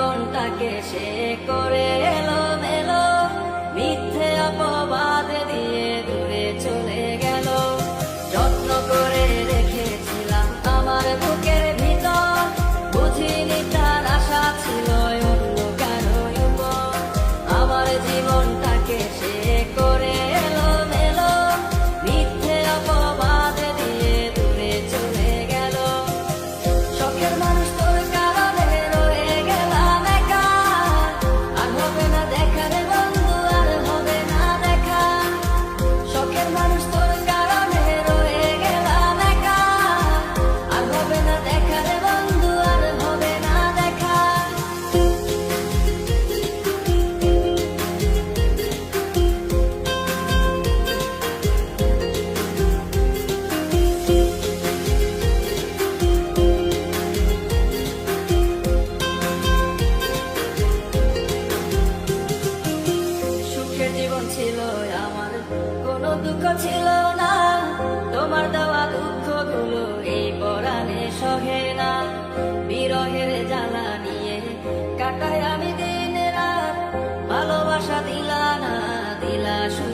জীবনটাকে সে করে এলো মেলো, মিথ্যে অপবাদ দিয়ে দূরে চলে গেল। যত্ন করে রেখেছিলাম আমার বুকের ভিতর, বুঝিনি তার আশা ছিল অন্য কারো উপর। আমার জীবনটাকে সে করে এলো মেলো, মিথ্যে অপবাদ দিয়ে দূরে চলে গেল। শখের মানুষ তোর কারণে রয়ে গেলাম একা, আর হবে না দেখা রে বন্ধু, আর হবে না দেখা। শখের মানুষ তোর কারণে রয়ে গেলাম একা, আর হবে না দেখা রে বন্ধু, আর হবে না দেখা। সুখের জীবন ছিল আমার, কোনো দুঃখ ছিল না, তোমার দেওয়া দুঃখগুলো এই পরাণে সহে না। বিরহের জ্বালা নিয়ে কাটাই আমি দিন রাত, ভালোবাসা দিলা না, দিলা শুধু